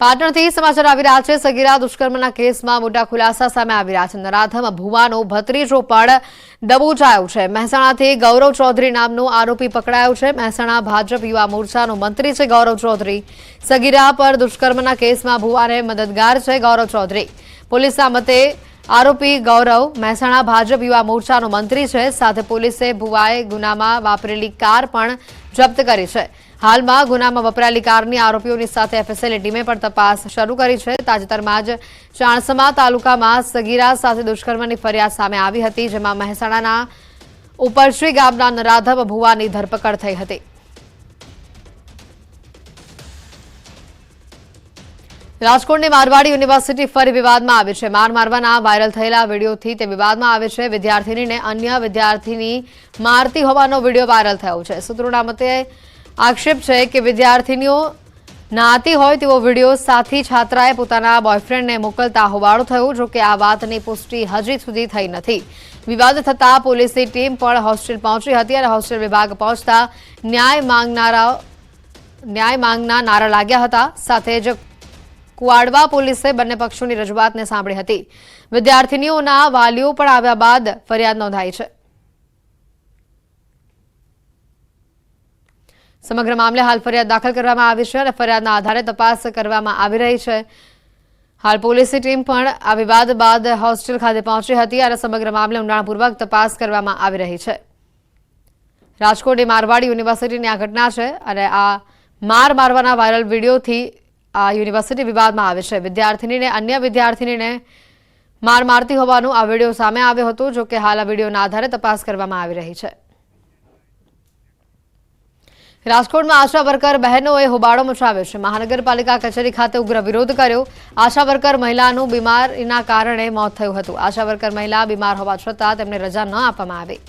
પાટણથી સમાચાર આવી રહ્યા છે। સગીરા દુષ્કર્મના કેસમાં મોટા ખુલાસા સામે આવી રહ્યા છે। નરાધમ ભુવાનો ભત્રીજો પણ દબોચાયો છે। મહેસાણાથી ગૌરવ ચૌધરી નામનો આરોપી પકડાયો છે। મહેસાણા ભાજપ યુવા મોરચાનો મંત્રી છે ગૌરવ ચૌધરી। સગીરા પર દુષ્કર્મના કેસમાં ભુવાને મદદગાર છે ગૌરવ ચૌધરી। પોલીસના મતે આરોપી ગૌરવ મહેસાણા ભાજપ યુવા મોરચાનો મંત્રી છે। સાથે પોલીસે ભુવાએ ગુનામાં વાપરેલી કાર પણ જપ્ત કરી છે। હાલમાં ગુનામાં વપરાયેલી કારની આરોપીઓની સાથે એફએસએલની ટીમે પણ તપાસ શરૂ કરી છે। તાજેતરમાં જ ચાણસમા તાલુકામાં સગીરા સાથે દુષ્કર્મની ફરિયાદ સામે આવી હતી, જેમાં મહેસાણાના ઉપરશ્રી ગામના નરાધમ ભુવાની ધરપકડ થઈ હતી। રાજકોટની મારવાડી યુનિવર્સિટી ફરી વિવાદમાં આવી છે। માર મારવાના વાયરલ થયેલા વિડીયોથી તે વિવાદમાં આવે છે। વિદ્યાર્થીનીને અન્ય વિદ્યાર્થીની મારતી હોવાનો વિડીયો વાયરલ થયો છે। સૂત્રોના મતે આક્ષેપ છે કે વિદ્યાર્થીનીઓ નાતી હોય તેવો વિડીયો સાથી છાત્રાએ પોતાના બોયફ્રેન્ડને મોકલતા હોબાળો થયો। જો કે આ વાતની પુષ્ટિ હજી સુધી થઈ નથી। વિવાદ થતાં પોલીસની ટીમ પણ હોસ્ટેલ પહોંચી હતી અને હોસ્ટેલ વિભાગ પહોંચતા ન્યાય માંગના નારા લાગ્યા હતા। સાથે જ કુવાડવા પોલીસે બંને પક્ષોની રજૂઆતને સાંભળી હતી। વિદ્યાર્થીનીઓના વાલીઓ પણ આવ્યા બાદ ફરિયાદ નોંધાઈ છે। સમગ્ર મામલે હાલ ફરિયાદ દાખલ કરવામાં આવી છે અને ફરિયાદના આધારે તપાસ કરવામાં આવી રહી છે। હાલ પોલીસની ટીમ પણ આ વિવાદ બાદ હોસ્ટેલ ખાતે પહોંચી હતી અને સમગ્ર મામલે ઊંડાણપૂર્વક તપાસ કરવામાં આવી રહી છે। રાજકોટની મારવાડી યુનિવર્સિટીની આ ઘટના છે અને આ માર મારવાના વાયરલ વિડીયોથી આ યુનિવર્સિટી વિવાદમાં આવે છે। વિદ્યાર્થીનીને અન્ય વિદ્યાર્થીનીને માર મારતી હોવાનો આ વિડીયો સામે આવ્યો હતો। જો કે હાલ આ વિડીયોના આધારે તપાસ કરવામાં આવી રહી છે। રાજકોટમાં આશા વર્કર બહેનોએ હોબાળો મચાવ્યો છે। મહાનગરપાલિકા કચેરી ખાતે ઉગ્ર વિરોધ કર્યો। આશા વર્કર મહિલાનું બીમારીના કારણે મોત થયું હતું। આશા વર્કર મહિલા બીમાર હોવા છતાં તેમને રજા ન આપવામાં આવી।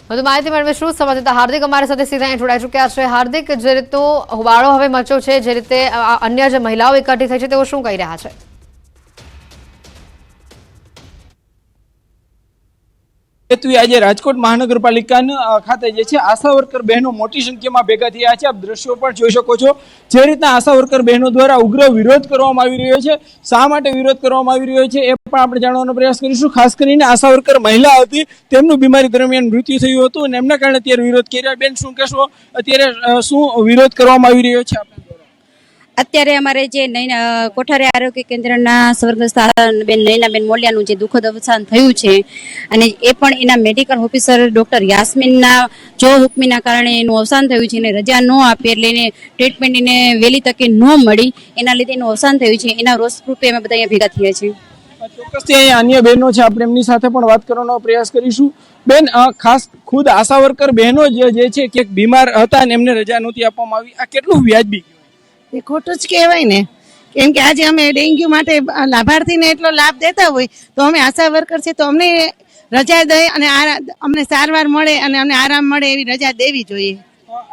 વધુ માહિતી મેળવીશું સંવાદદાતા હાર્દિક અમારી સાથે સીધા જોડાઈ ચૂક્યા છે। હાર્દિક, જે રીતનો હોબાળો હવે મચ્યો છે, જે રીતે અન્ય જે મહિલાઓ એકઠી થઈ છે તેઓ શું કહી રહ્યા છે? આજે રાજકોટ મહાનગરપાલિકા ખાતે જે છે આશા વર્કર બહેનો મોટી સંખ્યામાં ભેગા થયા છે। આપ દ્રશ્યો પણ જોઈ શકો છો। જે રીતના આશા વર્કર બહેનો દ્વારા ઉગ્ર વિરોધ કરવામાં આવી રહ્યો છે, શા માટે વિરોધ કરવામાં આવી રહ્યો છે એ પણ આપણે જાણવાનો પ્રયાસ કરીશું। ખાસ કરીને આશા વર્કર મહિલા હતી, તેમનું બીમારી દરમિયાન મૃત્યુ થયું હતું અને એમના કારણે અત્યારે વિરોધ કર્યા। બેન, શું કહેશો, અત્યારે શું વિરોધ કરવામાં આવી રહ્યો છે? અત્યારે અમારે જે કોઠારી આરોગ્ય કેન્દ્રના સ્વર્ગસ્થ બેન નૈનાબેન મોલિયાનું જે દુઃખદ અવસાન થયું છે અને એ પણ એના મેડિકલ ઓફિસર ડોક્ટર યાસ્મીનના જો હુકમીના કારણે એનું અવસાન થયું છે અને રજા ન આપી એટલે એને ટ્રીટમેન્ટ એને વહેલી તકે ન મળી, એના લીધે એનું અવસાન થયું છે। એના રોષ રૂપે અમે બધા અહીંયા ભેગા થયા છીએ। ચોક્કસથી અહીંયા અન્ય બહેનો છે, આપણે એમની સાથે પણ વાત કરવાનો પ્રયાસ કરીશું। બેન, ખાસ ખુદ આશા વર્કર બહેનો જે છે કે બીમાર હતા અને એમને રજા નહોતી આપવામાં આવી, આ કેટલું વ્યાજબી? એ ખોટું જ કહેવાય ને, કેમ કે આજે અમે ડેન્ગ્યુ માટે લાભાર્થીને એટલો લાભ દેતા હોય તો અમે આશા વર્કર છે તો અમને રજા દઈ અને અમને સારવાર મળે અને અમને આરામ મળે એવી રજા દેવી જોઈએ।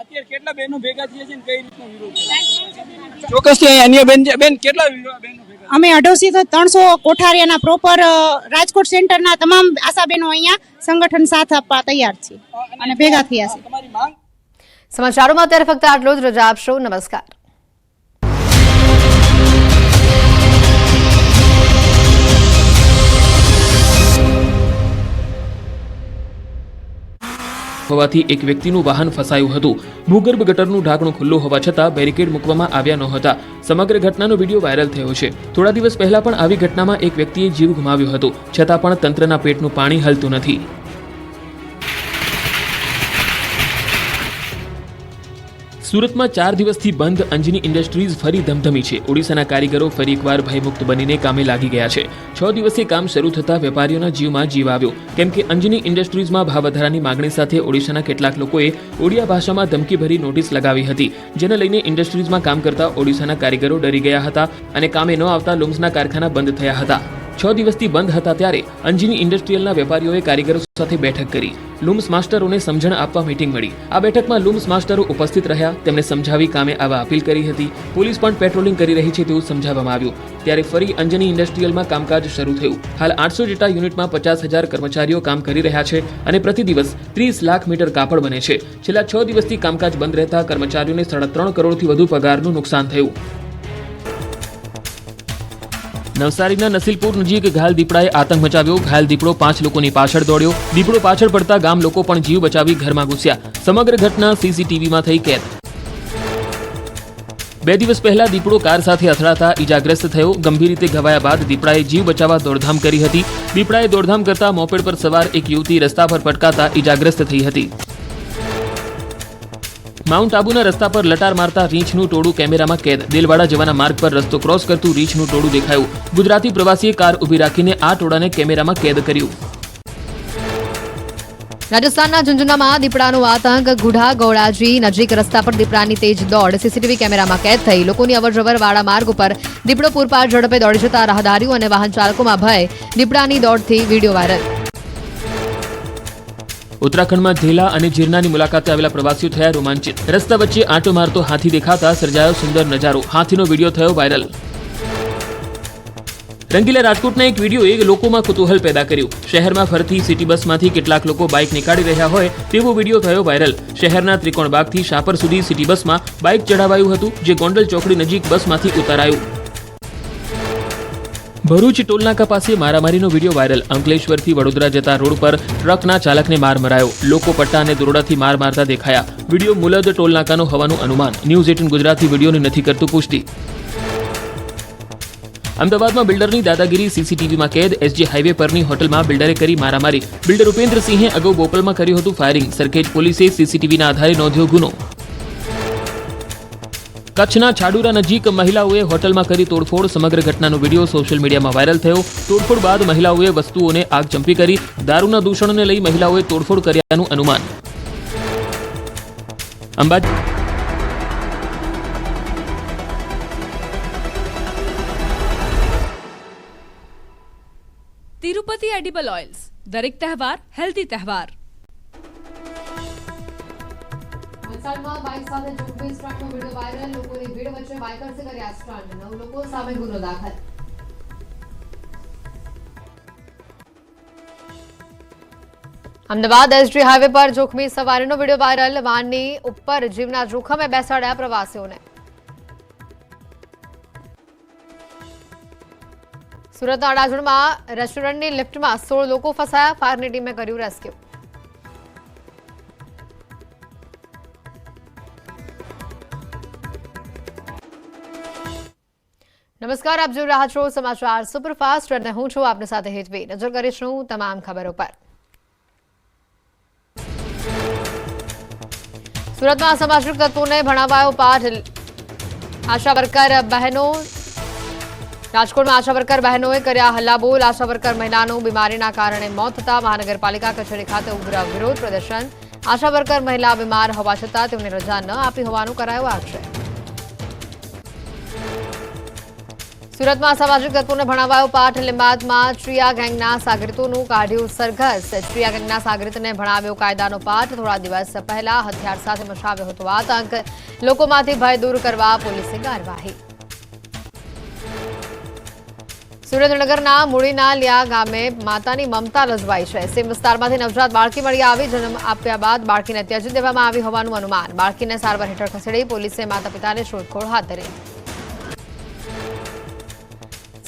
અત્યારે કેટલા બહેનો ભેગા થયા છે ને કઈ રીતનો વિરોધ? ચોક્કસથી અન્ય બેન કેટલા બહેનો ભેગા? અમે 250 થી 300 કોઠારીયાના પ્રોપર રાજકોટ સેન્ટરના તમામ આશા બહેનો અહીંયા સંગઠન સાથ આપવા તૈયાર છે અને ભેગા થયા છે। તમારી માંગ? સમાચારોમાં અત્યારે ફક્ત આટલું જ। રજા આપશો। નમસ્કાર। હોવાથી એક વ્યક્તિનું વાહન ફસાયું હતું। ભૂગર્ભ ગટરનું ઢાંકણું ખુલ્લું હોવા છતાં બેરિકેડ મૂકવામાં આવ્યા નહોતા। સમગ્ર ઘટનાનો વિડીયો વાયરલ થયો છે। થોડા દિવસ પહેલા પણ આવી ઘટનામાં એક વ્યક્તિએ જીવ ગુમાવ્યો હતો, છતાં પણ તંત્રના પેટનું પાણી હલતું નથી। સુરતમાં 4 દિવસથી બંધ અંજની ઇન્ડસ્ટ્રીઝ ફરી ધમધમી છે। ઓડિશાના કારીગરો ફરી એકવાર ભયમુક્ત બનીને કામે લાગી ગયા છે। 6 દિવસે કામ શરૂ થતા વેપારીઓના જીવમાં જીવ આવ્યો, કેમ કે અંજની ઇન્ડસ્ટ્રીઝમાં ભાવ વધારાની માંગણી સાથે ઓડિશાના કેટલાક લોકોએ ઓડિયા ભાષામાં ધમકીભરી નોટિસ લગાવી હતી, જેને લઈને ઇન્ડસ્ટ્રીઝમાં કામ કરતા ઓડિશાના કારીગરો ડરી ગયા હતા અને કામે ન આવતા લૂમ્સના કારખાના બંધ થયા હતા। 6 દિવસથી બંધ હતા ત્યારે અંજની ઇન્ડસ્ટ્રીયલના વેપારીઓએ કારીગરો સાથે બેઠક કરી। લૂમ્સ માસ્ટરોને સમજણ આપવા મીટિંગ મળી। આ બેઠકમાં લૂમ્સ માસ્ટરો ઉપસ્થિત રહ્યા, તેમને સમજાવી કામે આવવા અપીલ કરી હતી। પોલીસ પણ પેટ્રોલિંગ કરી રહી છે તેવું સમજાવવામાં આવ્યું। ત્યારે ફરી અંજની ઇન્ડસ્ટ્રીયલમાં કામકાજ શરૂ થયું। હાલ 800 જેટલા યુનિટમાં 50,000 કર્મચારીઓ કામ કરી રહ્યા છે અને પ્રતિ દિવસ 30 લાખ મીટર કાપડ બને છે। છેલ્લા 6 દિવસથી કામકાજ બંધ રહેતા કર્મચારીઓને 3.5 કરોડથી વધુ પગારનું નુકસાન થયું। નવસારીના નસીલપુર નજીક ઘાયલ દીપડાએ આતંક મચાવ્યો. ઘાયલ દીપડો 5 લોકોની પાછળ દોડ્યો. દીપડો પાછળ પડતા ગામ લોકો પણ જીવ બચાવી ઘરમાં ઘૂસ્યા. સમગ્ર ઘટના સીસીટીવીમાં થઈ કેદ. 2 દિવસ પહેલા દીપડો કાર સાથે અથડાતા ઈજાગ્રસ્ત થયો. ગંભીર રીતે ઘવાયા બાદ દીપડાએ જીવ બચાવવા દોડધામ કરી હતી. દીપડાએ દોડધામ કરતા મોપેડ પર સવાર એક યુવતી રસ્તા પર પટકાતા ઈજાગ્રસ્ત થઈ હતી. માઉન્ટ આબુના રસ્તા પર લટાર મારતા રીંછનું ટોળું કેમેરામાં કેદ. દેલવાડા જવાના માર્ગ પર રસ્તો ક્રોસ કરતું રીંછનું ટોળું દેખાયું. ગુજરાતી પ્રવાસીએ કાર ઊભી રાખીને આ ટોળાને કેમેરામાં કેદ કર્યું. રાજસ્થાનના ઝુંઝુનામાં દીપડાનો આતંક. ગુઢા ગોળાજી નજીક રસ્તા પર દીપડાની તેજ દોડ સીસીટીવી કેમેરામાં કેદ થઈ. લોકોની અવરજવર વાળા માર્ગ ઉપર દીપડો પૂરપાટ ઝડપે દોડી જતા રાહદારીઓ અને વાહન ચાલકોમાં ભય. દીપડાની દોડથી વિડીયો વાયરલ. ઉત્તરાખંડમાં ઝેલા અને જીરનાની મુલાકાતે આવેલા પ્રવાસીઓ થયા રોમાંચિત. રસ્તા વચ્ચે આંટો મારતો હાથી દેખાતા સર્જાયો સુંદર નજારો. હાથીનો વિડીયો થયો વાયરલ. રંગીલા રાજકોટના એક વિડીયોએ લોકોમાં કુતૂહલ પેદા કર્યું. શહેરમાં ફરતી સિટી બસમાંથી કેટલાક લોકો બાઇક નીકાળી રહ્યા હોય તેવો વિડીયો થયો વાયરલ. શહેરના ત્રિકોણબાગથી શાપર સુધી સિટી બસમાં બાઇક ચઢાવાયું હતું, જે ગોંડલ ચોકડી નજીક બસમાંથી ઉતારાયું. ભરૂચ ટોલનાકા પાસે મારામારીનો વિડીયો વાયરલ. અંકલેશ્વરથી વડોદરા જતા રોડ પર ટ્રકના ચાલકને માર મરાયો. લોકો પટ્ટા અને દોરડાથી માર મારતા દેખાયા. વિડીયો મુલદ ટોલનાકાનો હોવાનું અનુમાન. ન્યૂઝ 18 ગુજરાતી વિડીયોની નથી કરતું પુષ્ટિ. અમદાવાદમાં બિલ્ડરની દાદાગીરી સીસીટીવીમાં કેદ. એસજી હાઈવે પરની હોટલમાં બિલ્ડરે કરી મારામારી. બિલ્ડર ઉપેન્દ્રસિંહે અગાઉ બોપલમાં કર્યું હતું ફાયરિંગ. સરખેજ પોલીસે સીસીટીવીના આધારે નોંધ્યો ગુનો. કચ્છના છાડુરા નજીક મહિલાઓએ હોટલમાં કરી તોડફોડ. સમગ્ર ઘટનાનો વિડીયો સોશિયલ મીડિયામાં વાયરલ થયો. તોડફોડ બાદ મહિલાઓએ વસ્તુઓને આગચંપી કરી. દારૂના દૂષણને લઈ મહિલાઓએ તોડફોડ કર્યાનું અનુમાન. અંબાજી તિરુપતિ એડિબલ ઓઇલ્સ, દરેક તહેવાર હેલ્ધી તહેવાર. વલસાડમાં બાઇક સાથે ઝુંબેશ ટ્રકનો વિડીયો વાયરલ. લોકોની ભીડ વચ્ચે બાઇકર્સે કર્યા સ્ટન્ટ. 9 લોકો સામે ગુનો દાખલ. અમદાવાદ એસજી હાઈવે પર જોખમી સવારીનો વિડીયો વાયરલ. વાનની ઉપર જીવના જોખમે બેસાડ્યા પ્રવાસીઓને. સુરતના અડાજણમાં રેસ્ટોરન્ટની લિફ્ટમાં 16 લોકો ફસાયા. ફાયરની ટીમે કર્યું રેસ્ક્યુ. નમસ્કાર, આપ જોઈ રહ્યા છો સમાચાર સુપરફાસ્ટ અને હું છું આપની સાથે હેતવી. નજર કરીશું તમામ ખબરો પર. સુરતમાં અસામાજિક તત્વોને ભણાવાયો પાઠ. આશા વર્કર બહેનો રાજકોટમાં આશા વર્કર બહેનોએ કર્યા હલ્લાબોલ. આશા વર્કર મહિલાનું બીમારીના કારણે મોત થતા મહાનગરપાલિકા કચેરી ખાતે ઉગ્ર વિરોધ પ્રદર્શન. આશા વર્કર મહિલા બીમાર હોવા છતાં તેમને રજા ન આપી હોવાનું કરાયો આક્ષેપ. સુરતમાં અસામાજિક તત્વોને ભણાવાયો પાઠ. લીંબાદમાં ચિયા ગેંગના સાગરીતોનું કાઢ્યું સરઘસ. ચિયા ગેંગના સાગરીતને ભણાવ્યો કાયદાનો પાઠ. થોડા દિવસ પહેલા હથિયાર સાથે મચાવ્યો હતો આતંક. લોકોમાંથી ભય દૂર કરવા પોલીસે કાર્યવાહી. સુરેન્દ્રનગરના મૂળીના લિયા ગામે માતાની મમતા રજવાઈ છે. સીમ વિસ્તારમાંથી નવજાત બાળકી મળી આવી. જન્મ આપ્યા બાદ બાળકીને ત્યજી દેવામાં આવી હોવાનું અનુમાન. બાળકીને સારવાર હેઠળ ખસેડી પોલીસે માતા પિતાની શોધખોળ હાથ ધરી.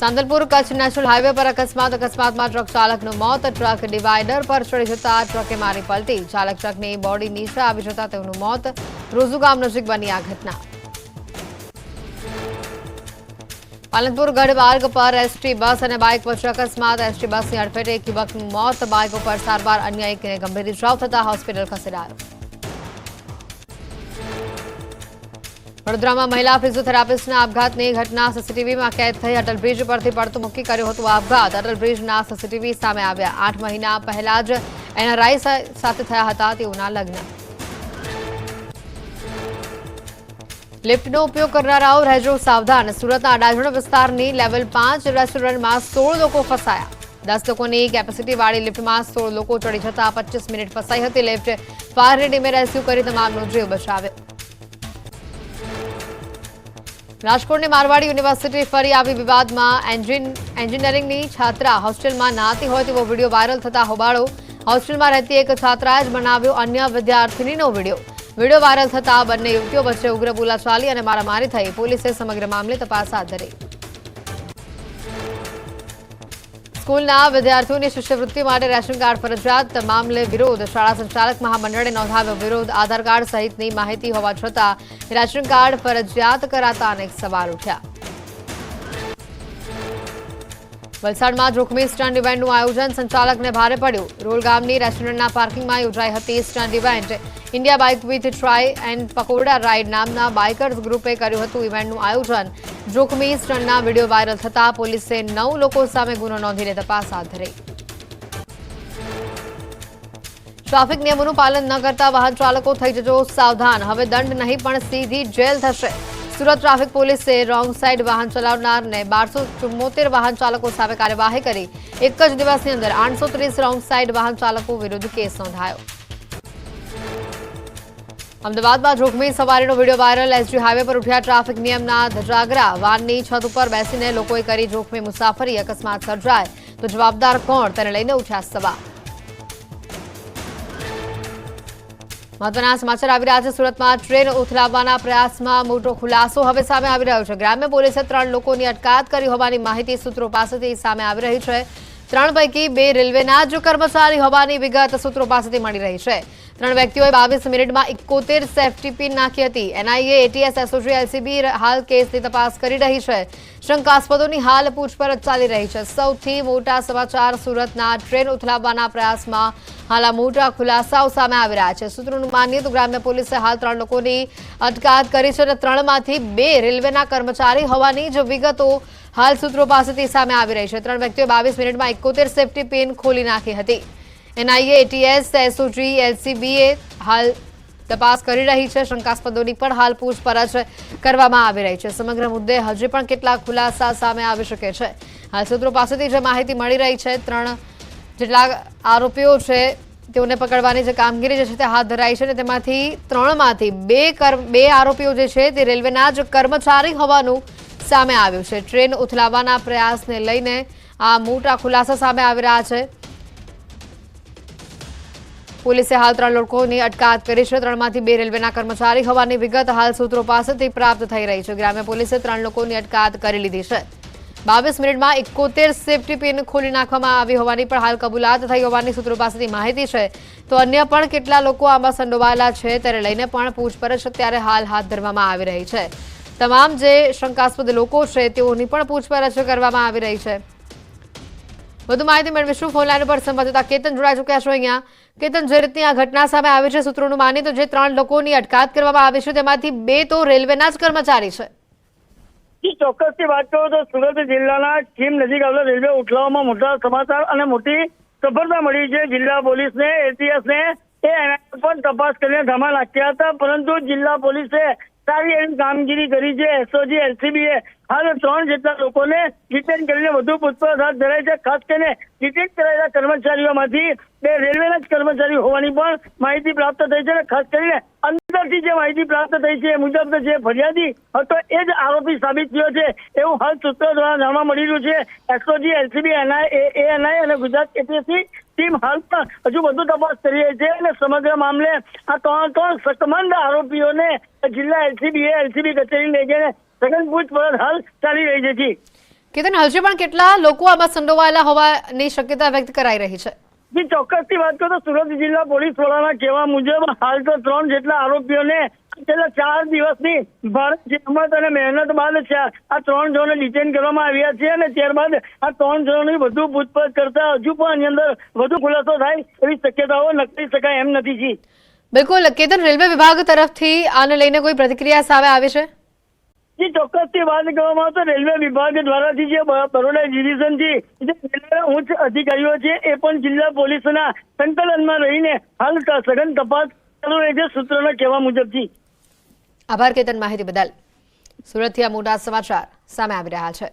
સાંતલપુર કચ્છ નેશનલ હાઈવે પર અકસ્માત. અકસ્માતમાં ટ્રક ચાલકનું મોત. ટ્રક ડિવાઈડર પર ચડી જતા ટ્રકે મારી પલટી. ચાલક ટ્રકની બોડી નીચે આવી જતા તેનું મોત. રોઝુ ગામ નજીક બની આ ઘટના. પાલનપુર ગઢમાર્ગ પર એસટી બસ અને બાઇક વચ્ચે અકસ્માત. એસટી બસની અડફેટે એક યુવકનું મોત. બાઇક ઉપર સારવાર. અન્ય એકને ગંભીર ઇજાઓ થતા હોસ્પિટલ ખસેડાયો. વડોદરામાં મહિલા ફિઝિયોથેરાપિસ્ટના આપઘાતની ઘટના સીસીટીવીમાં કેદ થઈ. અટલ બ્રિજ પરથી પડતું મૂકી કર્યો હતો આપઘાત. અટલ બ્રિજના સીસીટીવી સામે આવ્યા. 8 મહિના પહેલા જ એનઆરઆઈ સાથે થયા હતા તેઓના લગ્ન. લિફ્ટનો ઉપયોગ કરનારાઓ રહેજો સાવધાન. સુરતના અડાજણ વિસ્તારની લેવલ 5 રેસ્ટોરન્ટમાં 16 લોકો ફસાયા. 10 લોકોની કેપેસિટીવાળી લિફ્ટમાં 16 લોકો ચડી જતા 25 મિનિટ ફસાઈ હતી. લિફ્ટ ફાયરની ટીમે રેસ્ક્યુ કરી તમામનો જીવ બચાવ્યો. રાજકોટની મારવાડી યુનિવર્સિટી ફરી આવી વિવાદમાં. એન્જિનિયરિંગની છાત્રા હોસ્ટેલમાં નહાતી હોય તેવો વિડીયો વાયરલ થતા હોબાળો. હોસ્ટેલમાં રહેતી એક છાત્રાએ જ બનાવ્યો અન્ય વિદ્યાર્થીનીનો વિડીયો. વિડીયો વાયરલ થતા બંને યુવતીઓ વચ્ચે ઉગ્ર બોલાચાલી અને મારામારી થઈ. પોલીસે સમગ્ર મામલે તપાસ હાથ ધરી. સ્કૂલના વિદ્યાર્થીઓની શિષ્યવૃત્તિ માટે રેશન કાર્ડ ફરજિયાત મામલે વિરોધ. શાળા સંચાલક મહામંડળે નોંધાવ્યો વિરોધ. આધાર કાર્ડ સહિતની માહિતી હોવા છતાં રેશન કાર્ડ ફરજિયાત કરાતા અનેક સવાલ ઉઠ્યા. વલસાડમાં જોખમી સ્ટન્ટ ઇવેન્ટનું આયોજન સંચાલકને ભારે પડ્યું. રોલ ગામની રેસ્ટોરન્ટના પાર્કિંગમાં યોજાઈ હતી stunt event. India bike with try and pakoda ride નામના બાઇકર્સ ગ્રુપે કર્યું હતું ઇવેન્ટનું આયોજન. જોખમી સ્ટન્ટના વિડીયો વાયરલ થતા પોલીસે 9 લોકો સામે ગુનો નોંધીને તપાસ હાથ ધરી. ટ્રાફિક નિયમોનું પાલન ન કરતા વાહન ચાલકો થઈ જજો સાવધાન. હવે દંડ નહીં પણ સીધી જેલ થશે. સુરત ટ્રાફિક પોલીસે રોંગ સાઇડ વાહન ચલાવનારને 1274 વાહન ચાલકો સામે કાર્યવાહી કરી. એક જ દિવસની અંદર 830 રોંગ સાઇડ વાહન ચાલકો વિરુદ્ધ કેસ નોંધાયો. અમદાવાદમાં જોખમી સવારીનો વિડીયો વાયરલ. એસજી હાઈવે પર ઉઠ્યા ટ્રાફિક નિયમના ધજાગરા. વાનની છત ઉપર બેસીને લોકોએ કરી જોખમી મુસાફરી. અકસ્માત સર્જાય તો જવાબદાર કોણ, તેને લઈને ઉઠ્યા સવાલ. મહત્વના સમાચાર આવી રહ્યા છે. સુરતમાં ટ્રેન ઉથલાવવાના પ્રયાસમાં મોટો ખુલાસો હવે સામે આવી રહ્યો છે. ગ્રામ્ય પોલીસે 3 લોકોની અટકાયત કરી હોવાની માહિતી સૂત્રો પાસેથી સામે આવી રહી છે. 3 પૈકી 2 રેલવેના જ કર્મચારી હોવાની વિગત સૂત્રો પાસેથી મળી રહી છે. 3 વ્યક્તિઓએ 22 મિનિટમાં 71 સેફટી પિન નાખી હતી. એનઆઈએ, એટીએસ, એસઓજી, એલસીબી હાલ કેસની તપાસ કરી રહી છે. શંકાસ્પદોની હાલ પૂછપરછ ચાલી રહી છે. સૌથી મોટા સમાચાર સુરતના ટ્રેન ઉથલાવવાના પ્રયાસમાં હાલ આ મોટા ખુલાસાઓ સામે આવી રહ્યા છે. સૂત્રોનું માનીએ તો ગ્રામ્ય પોલીસે હાલ 3 લોકોની અટકાયત કરી છે અને 3માંથી 2 રેલવેના કર્મચારી હોવાની જ વિગતો હાલ સૂત્રો પાસેથી સામે આવી રહી છે. 3 વ્યક્તિઓએ 22 મિનિટમાં 71 સેફટી પિન ખોલી નાખી હતી. એનઆઈએ, એટીએસ, એસઓજી, એલસીબીએ હાલ તપાસ કરી રહી છે. શંકાસ્પદોની પણ હાલ પૂછપરછ કરવામાં આવી રહી છે. સમગ્ર મુદ્દે હજી પણ કેટલાક ખુલાસા સામે આવી શકે છે. હાલ સૂત્રો પાસેથી જે માહિતી મળી રહી છે, 3 જેટલા આરોપીઓ છે તેઓને પકડવાની જે કામગીરી જે છે તે હાથ ધરાઈ છે અને તેમાંથી 3માંથી 2 આરોપીઓ જે છે તે રેલવેના જ કર્મચારી હોવાનું સામે આવ્યું છે. ટ્રેન ઉથલાવવાના પ્રયાસને લઈને આ મોટા ખુલાસા સામે આવી રહ્યા છે. પોલીસે હાલ 3 લોકોની અટકાયત કરી છે. 3માંથી 2 રેલવેના કર્મચારી હોવાની વિગત હાલ સૂત્રો પાસેથી પ્રાપ્ત થઈ રહી છે. ગ્રામ્ય પોલીસે 3 લોકોની અટકાયત કરી લીધી છે. 22 મિનિટમાં 71 સેફટી પિન ખોલી નાખવામાં આવી હોવાની પણ હાલ કબૂલાત થઈ હોવાની સૂત્રો પાસેથી માહિતી છે. તો અન્ય પણ કેટલા લોકો આમાં સંડોવાયેલા છે તેને લઈને પણ પૂછપરછ અત્યારે હાલ હાથ ધરવામાં આવી રહી છે. તમામ જે શંકાસ્પદ લોકો છે તેઓની પણ પૂછપરછ કરવામાં આવી રહી છે. વધુ માહિતી મેળવીશું. ફોનલાઈન પર સંવાદદાતા કેતન જોડાઈ ચૂક્યા છો. અહીંયા કેતન, જે રીતની આ ઘટના સામે આવી છે, સૂત્રોનું માનીએ તો જે 3 લોકોની અટકાયત કરવામાં આવી છે તેમાંથી 2 તો રેલવેના જ કર્મચારી છે. ચોક્કસથી વાત કરું તો સુરત જિલ્લાના કીમ નજીક આવેલા રેલવે ઉથલાવવામાં મોટા સમાચાર અને મોટી સફળતા મળી છે. જિલ્લા પોલીસને, એટીએસને પણ તપાસ કરીને ધામા નાખ્યા હતા, પરંતુ જિલ્લા પોલીસે સારી એવી કામગીરી કરી છે. એસઓજી, એલસીબીએ હાલ 3 જેટલા લોકોને ડિટેન કરીને વધુ પૂછપરછ હાથ ધરાઈ છે. ખાસ કરીને ડિટેન કરાયેલા કર્મચારીઓમાંથી 2 રેલવેના જ કર્મચારી હોવાની પણ માહિતી પ્રાપ્ત થઈ છે. ખાસ કરીને અંદરથી જે માહિતી પ્રાપ્ત થઈ છે એ મુજબ જે ફરિયાદી હતો એ જ આરોપી સાબિત થયો છે એવું હાલ સૂત્રો દ્વારા જાણવા મળી રહ્યું છે. એસઓજી, એલસીબી, એએનઆઈ અને ગુજરાત એટીએસની ટીમ હાલ પણ હજુ વધુ તપાસ કરી રહી છે અને સમગ્ર મામલે આ 3 શકમંદ આરોપીઓને જિલ્લા એલસીબી કચેરી લઈ જઈને સઘન પૂછપરછ હાલ ચાલી રહી છે. કેતન, હજી પણ કેટલા લોકો આમાં સંડોવાયેલા હોવાની શક્યતા વ્યક્ત કરાઈ રહી છે? જે ચોક્કસથી વાત કરું તો સુરત જિલ્લા પોલીસ વડાના કહેવા મુજબ હાલ તો 3 જેટલા આરોપીઓને છેલ્લા 4 દિવસની ભારે જહેમત અને મહેનત બાદ આ 3 જણોને ડિટેન કરવામાં આવ્યા છે અને ત્યારબાદ આ 3 જણોની વધુ પૂછપરછ કરતા હજુ પણ આની અંદર વધુ ખુલાસો થાય એવી શક્યતાઓ નક્કી શકાય એમ નથી. બિલકુલ કેતન, રેલવે વિભાગ તરફથી આને લઈને કોઈ પ્રતિક્રિયા સામે આવી છે? જે ચોક્કસથી વાત કરવામાં આવે તો રેલવે વિભાગ દ્વારાથી જે બરોડા ડિવિઝનથી જે ઉચ્ચ અધિકારીઓ છે એ પણ જિલ્લા પોલીસના સંકલનમાં રહીને હાલ સઘન તપાસ ચાલુ રહી છે સૂત્રોના કહેવા મુજબથી. આભાર કેતન, માહિતી બદલ. સુરતથી આ મોટા સમાચાર સામે આવી રહ્યા છે.